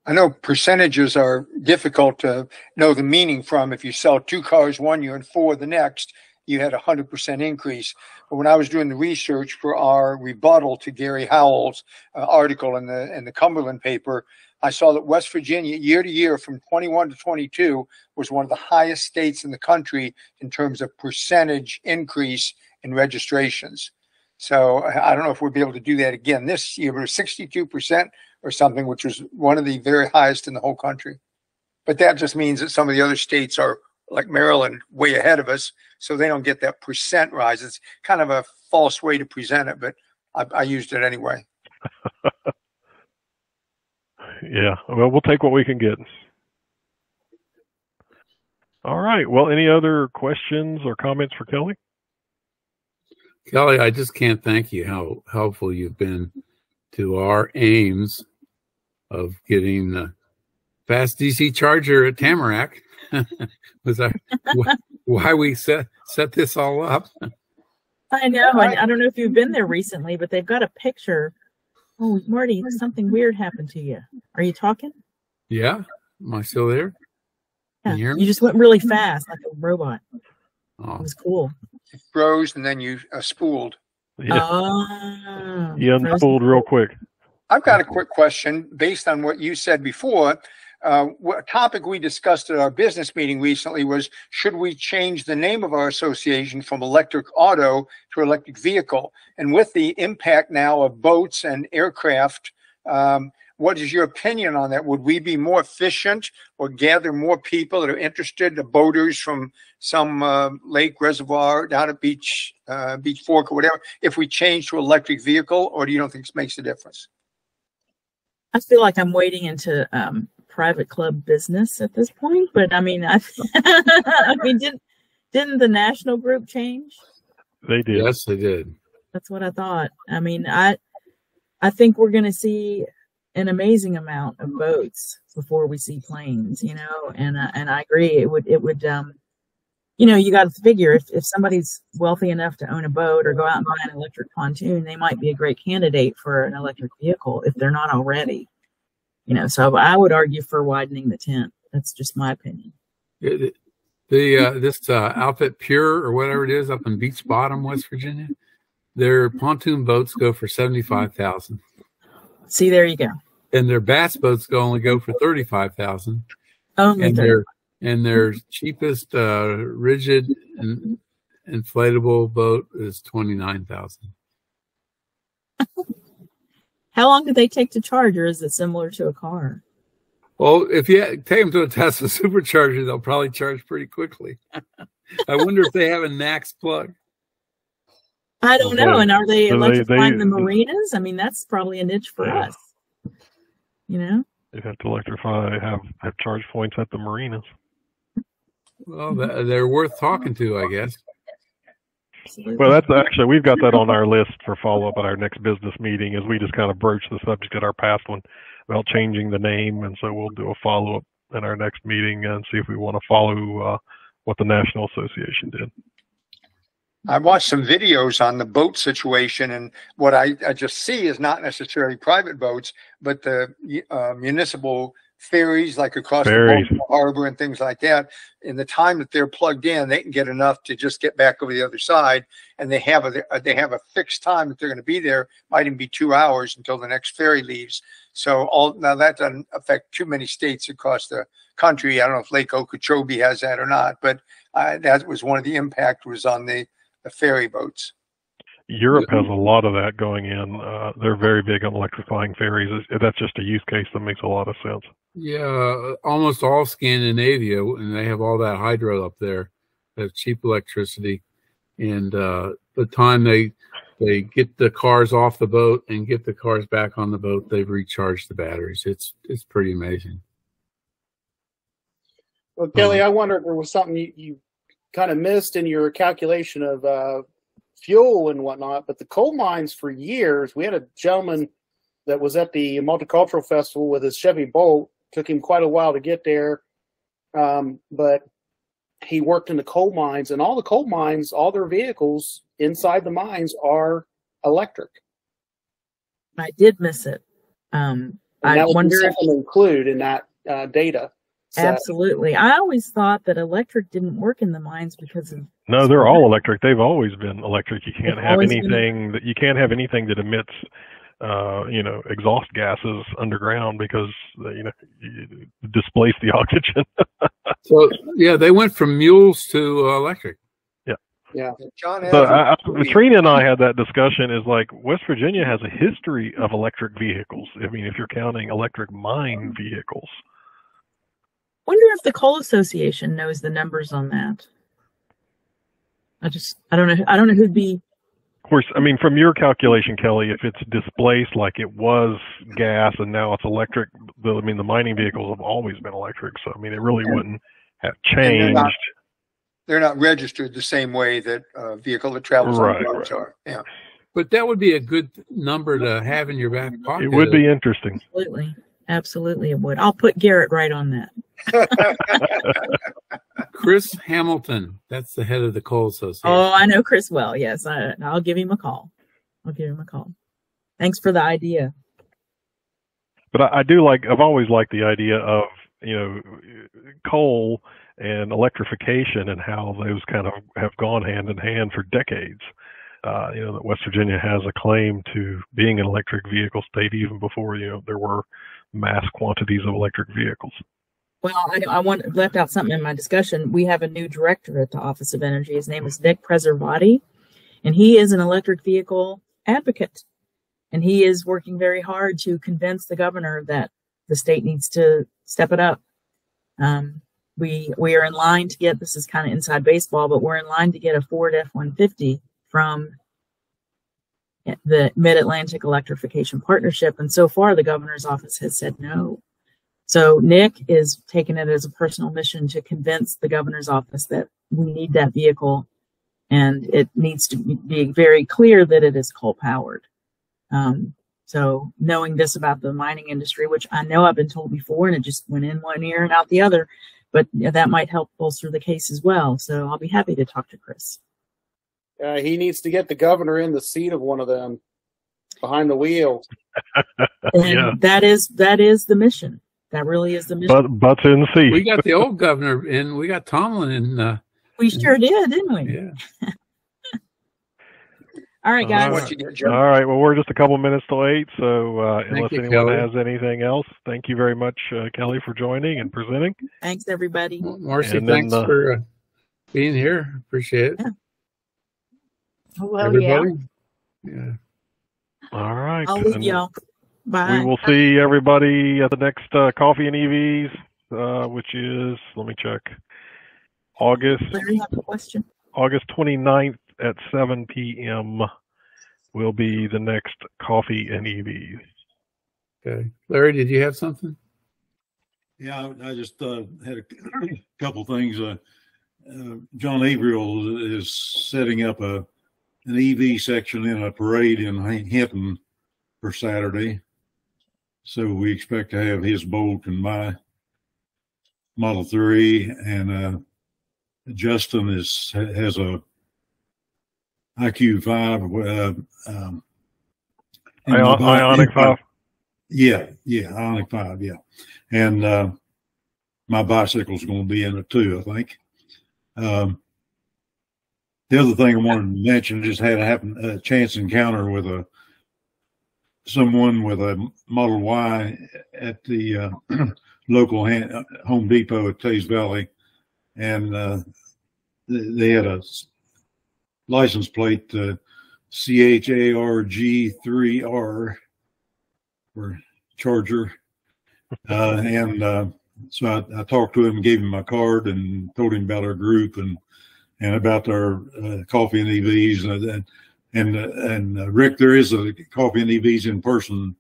I know percentages are difficult to know the meaning from. If you sell 2 cars one year and 4 the next, you had 100% increase. But when I was doing the research for our rebuttal to Gary Howell's article in the Cumberland paper, I saw that West Virginia, year to year, from 21 to 22, was one of the highest states in the country in terms of percentage increase in registrations. So I don't know if we'll be able to do that again this year, but it was 62% or something, which was one of the very highest in the whole country. But that just means that some of the other states are, like Maryland, way ahead of us, so they don't get that percent rise. It's kind of a false way to present it, but I used it anyway. Yeah, well, we'll take what we can get. All right. Well, any other questions or comments for Kelly? Kelly, I just can't thank you how helpful you've been to our aims of getting the fast DC charger at Tamarack. Was that why we set this all up? I know. I don't know if you've been there recently, but they've got a picture. Oh, Marty, something weird happened to you. Are you talking? Yeah. Am I still there? Can you hear me? You just went really fast, like a robot. Oh. It was cool. You froze and then you spooled. Yeah. You unspooled real quick. I've got a quick question based on what you said before. What topic we discussed at our business meeting recently was, should we change the name of our association from electric auto to electric vehicle? And with the impact now of boats and aircraft, what is your opinion on that? Would we be more efficient or gather more people that are interested, the boaters from some lake, reservoir, down at Beach Fork or whatever, if we change to electric vehicle, or do you don't think it makes a difference? I feel like I'm wading into private club business at this point, but I mean, I mean, didn't the national group change? They did. Yes, they did. That's what I thought. I mean, I think we're going to see an amazing amount of boats before we see planes, you know, and I agree. It would, you know, you got to figure if somebody's wealthy enough to own a boat or go out and buy an electric pontoon, they might be a great candidate for an electric vehicle if they're not already, you know. So I would argue for widening the tent. That's just my opinion. This outfit Pure or whatever it is up in Beach Bottom, West Virginia, their pontoon boats go for $75,000. See, there you go. And their bass boats only go for $35,000. Only and their cheapest rigid and inflatable boat is $29,000. How long do they take to charge, or is it similar to a car? Well, if you take them to a Tesla supercharger, they'll probably charge pretty quickly. I wonder if they have a NACS plug. I don't know. And are they electrifying the marinas? I mean, that's probably a niche for us. You know? They have to electrify, have charge points at the marinas. Well, they're worth talking to, I guess. Absolutely. Well, that's actually, we've got that on our list for follow-up at our next business meeting, as we just kind of broached the subject at our past one about changing the name. And so we'll do a follow-up in our next meeting and see if we want to follow what the National Association did. I watched some videos on the boat situation, and what I just see is not necessarily private boats, but the municipal ferries, like across the harbor and things like that. In the time that they're plugged in, they can get enough to just get back over the other side, and they have a fixed time that they're going to be there. Might even be 2 hours until the next ferry leaves. So now that doesn't affect too many states across the country. I don't know if Lake Okeechobee has that or not, but that was one of the impact was on the ferry boats. Europe has a lot of that going in. They're very big on electrifying ferries. That's just a use case that makes a lot of sense. Yeah, almost all Scandinavia, and they have all that hydro up there. They have cheap electricity, and the time they get the cars off the boat and get the cars back on the boat, they've recharged the batteries. It's pretty amazing. Well, Kelly, I wonder if there was something you kind of missed in your calculation of fuel and whatnot, but the coal mines for years, we had a gentleman that was at the Multicultural Festival with his Chevy Bolt. Took him quite a while to get there, but he worked in the coal mines, and all the coal mines, all their vehicles inside the mines are electric. I did miss it. I wonder if you include in that data. Absolutely. I always thought that electric didn't work in the mines because of. No, they're all electric. They've always been electric. You can't have anything that emits, exhaust gases underground because you displace the oxygen. So yeah, they went from mules to electric. Yeah. John, Trina and I had that discussion. Is like West Virginia has a history of electric vehicles. I mean, if you're counting electric mine vehicles. Wonder if the Coal Association knows the numbers on that. I don't know who'd be. Of course, I mean, from your calculation, Kelly, if it's displaced like it was gas and now it's electric, the mining vehicles have always been electric. So, I mean, it really wouldn't have changed. They're not registered the same way that a vehicle that travels on the roads are. Yeah. But that would be a good number to have in your back pocket. It would be interesting. Absolutely it would. I'll put Garrett right on that. Chris Hamilton, that's the head of the Coal Association. Oh, I know Chris well. Yes, I'll give him a call. Thanks for the idea. But I've always liked the idea of, coal and electrification and how those kind of have gone hand in hand for decades. That West Virginia has a claim to being an electric vehicle state even before, there were mass quantities of electric vehicles. Well, I left out something in my discussion. We have a new director at the Office of Energy. His name is Nick Preservati, and he is an electric vehicle advocate. And he is working very hard to convince the governor that the state needs to step it up. We are in line to get, this is kind of inside baseball, but we're in line to get a Ford F-150 from the Mid-Atlantic Electrification Partnership. And so far, the governor's office has said no. So Nick is taking it as a personal mission to convince the governor's office that we need that vehicle, and it needs to be very clear that it is coal-powered. So knowing this about the mining industry, which I know I've been told before, and it just went in one ear and out the other, but that might help bolster the case as well. So I'll be happy to talk to Chris. He needs to get the governor in the seat of one of them, behind the wheel. And that is the mission. That really is the mission. Butts in the seat. We got the old governor in. We got Tomlin in. We sure did, didn't we? Yeah. All right, guys. All right. Well, we're just a couple minutes late, so unless you, anyone Kelly. has anything else, thank you very much, Kelly, for joining and presenting. Thanks, everybody. Well, Marcy, And then, thanks for being here. Appreciate it. Yeah. Well, Everybody. Yeah. All right. I'll leave And y'all. Bye. we will see everybody at the next Coffee and EVs, which is, let me check, August Larry, have a question? August 29th at 7 p.m. will be the next Coffee and EVs. Okay. Larry, did you have something? Yeah, I just had a couple things. John Averill is setting up an EV section in a parade in Hinton for Saturday. So we expect to have his Bolt and my Model 3, and Justin has a IQ5. Ionic 5. Yeah, Ionic 5, yeah. And my bicycle's going to be in it too, I think. The other thing I wanted to mention, just had a chance encounter with someone with a Model Y at the local Home Depot at Tays Valley, and they had a license plate CHARG3R for Charger, and so I talked to him, gave him my card, and told him about our group and about our Coffee and EVs. And Rick, there is a Coffee and EVs in person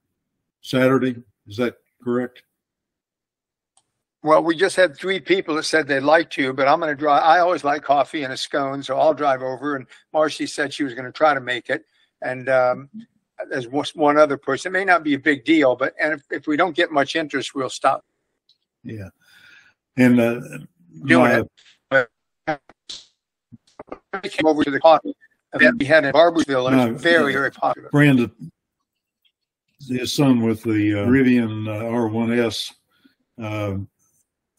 Saturday. Is that correct? Well, we just had 3 people that said they'd like to, but I'm going to drive. I always like coffee and a scone, so I'll drive over. And Marcy said she was going to try to make it. And there's one other person. It may not be a big deal, but if we don't get much interest, we'll stop. Yeah. And doing it. I came over to the coffee event we had in Barbersville, and it was very, very popular. Brandon, his son with the Rivian R1S,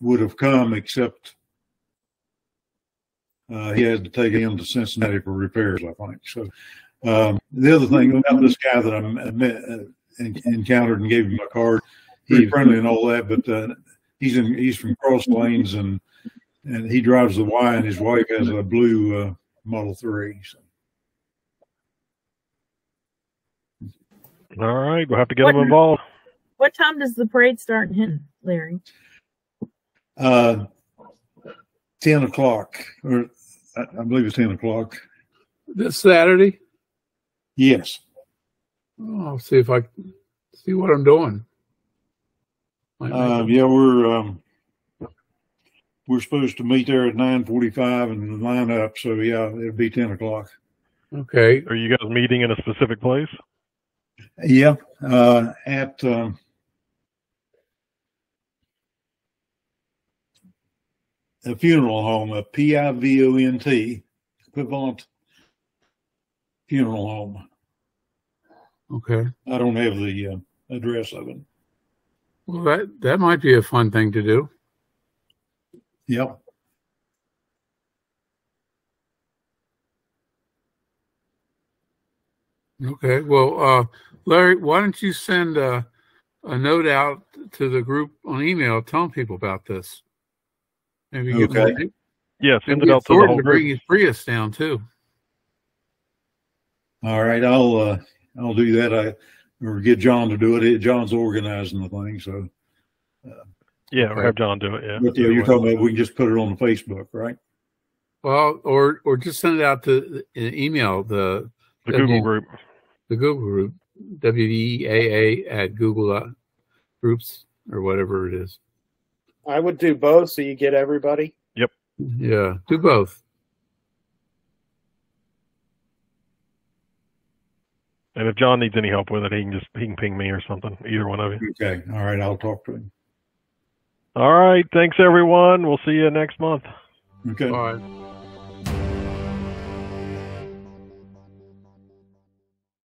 would have come, except he had to take him to Cincinnati for repairs, I think. So the other thing about this guy that I met, encountered and gave him my card, he's friendly and all that, but he's from Cross Lanes, and he drives the Y, and his wife has a blue Model 3. So. All right. We'll have to get them involved. What time does the parade start in Hinton, Larry? 10 o'clock, or I believe it's 10 o'clock. This Saturday? Yes. Oh, I'll see if I see what I'm doing. Yeah, we're supposed to meet there at 9:45 and line up. So yeah, it'll be 10 o'clock. Okay. Are you guys meeting in a specific place? Yeah, at a funeral home, a PIVONT, equivalent funeral home. Okay. I don't have the address of it. Well, that might be a fun thing to do. Yep. Okay. Well, Larry, why don't you send a note out to the group on email telling people about this? Maybe Okay. Yeah, send it out to the whole to bring group. his Prius down too. All right, I'll do that. or get John to do it. John's organizing the thing, so. Yeah, or have John do it. Yeah. But yeah, you're talking about we can just put it on the Facebook, right? Well, or just send it out to an email, the Google group. The Google group, WVEAA at Google groups or whatever it is. I would do both so you get everybody. Yep. Yeah, do both. And if John needs any help with it, he can ping me or something. Either one of you. Okay. All right. I'll talk to him. All right. Thanks, everyone. We'll see you next month. Okay. Bye.